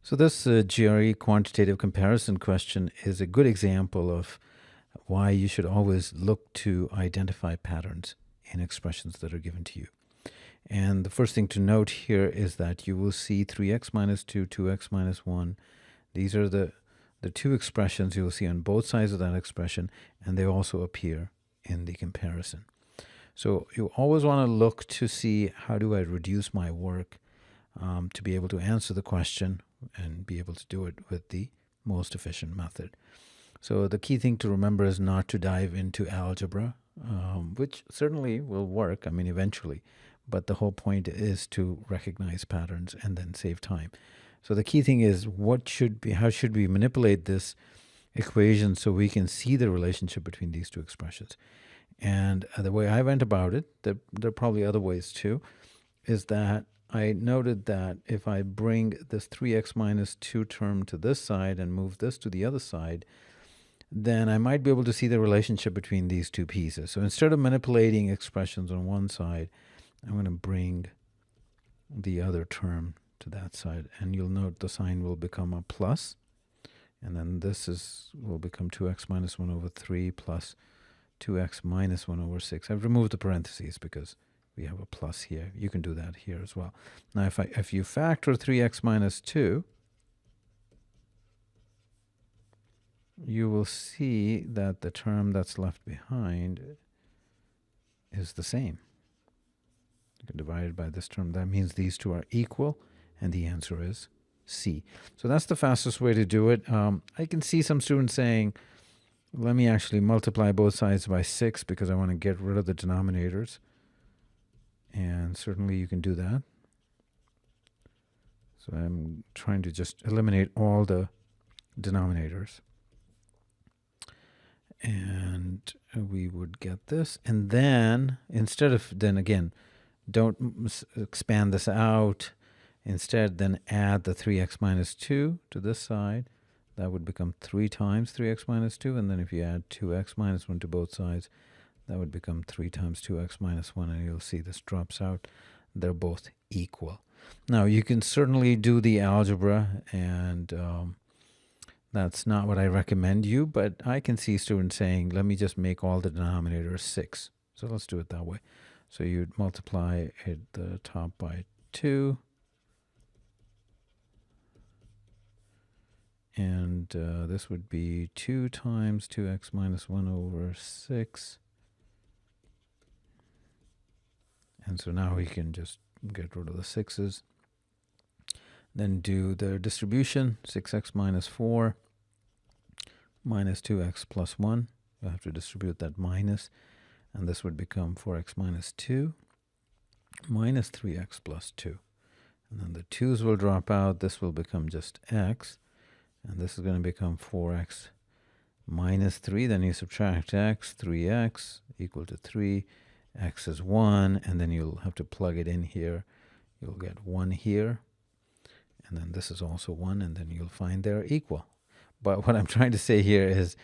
So this GRE quantitative comparison question is a good example of why you should always look to identify patterns in expressions that are given to you. And the first thing to note here is that you will see 3x minus 2, 2x minus 1. These are the two expressions you will see on both sides of that expression, and they also appear in the comparison. So you always want to look to see, how do I reduce my work to be able to answer the question and be able to do it with the most efficient method. So the key thing to remember is not to dive into algebra, which certainly will work, I mean, eventually. But the whole point is to recognize patterns and then save time. So the key thing is, how should we manipulate this equation so we can see the relationship between these two expressions? And the way I went about it, there are probably other ways too, is that I noted that if I bring this 3x minus 2 term to this side and move this to the other side, then I might be able to see the relationship between these two pieces. So instead of manipulating expressions on one side, I'm going to bring the other term to that side. And you'll note the sign will become a plus. And then this will become 2x minus 1 over 3 plus 2x minus 1 over 6. I've removed the parentheses because we have a plus here. You can do that here as well. Now, if you factor 3x minus 2, you will see that the term that's left behind is the same. You can divide it by this term. That means these two are equal, and the answer is C. So that's the fastest way to do it. I can see some students saying, let me actually multiply both sides by 6 because I want to get rid of the denominators. And certainly you can do that. So I'm trying to just eliminate all the denominators. And we would get this. And then, again, don't expand this out. Instead, then add the 3x minus 2 to this side. That would become 3 times 3x minus 2. And then if you add 2x minus 1 to both sides, that would become 3 times 2x minus 1. And you'll see this drops out. They're both equal. Now, you can certainly do the algebra, and that's not what I recommend you. But I can see students saying, let me just make all the denominators 6. So let's do it that way. So you'd multiply at the top by 2. And this would be 2 times 2x minus 1 over 6. And so now we can just get rid of the 6's. Then do the distribution, 6x minus 4 minus 2x plus 1. You have to distribute that minus. And this would become 4x minus 2 minus 3x plus 2. And then the 2's will drop out. This will become just x. And this is going to become 4x minus 3. Then you subtract x, 3x equal to 3. X is 1. And then you'll have to plug it in here. You'll get 1 here. And then this is also 1. And then you'll find they're equal. But what I'm trying to say here is,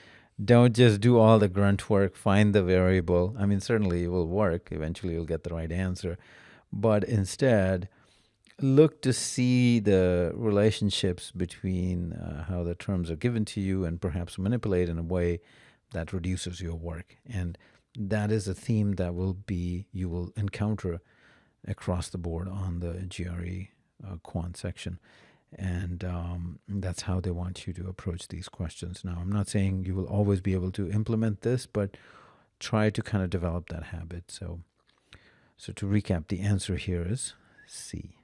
don't just do all the grunt work. Find the variable. I mean, certainly it will work. Eventually you'll get the right answer. But instead, look to see the relationships between how the terms are given to you, and perhaps manipulate in a way that reduces your work. And that is a theme that you will encounter across the board on the GRE quant section. And that's how they want you to approach these questions. Now, I'm not saying you will always be able to implement this, but try to kind of develop that habit. So to recap, the answer here is C.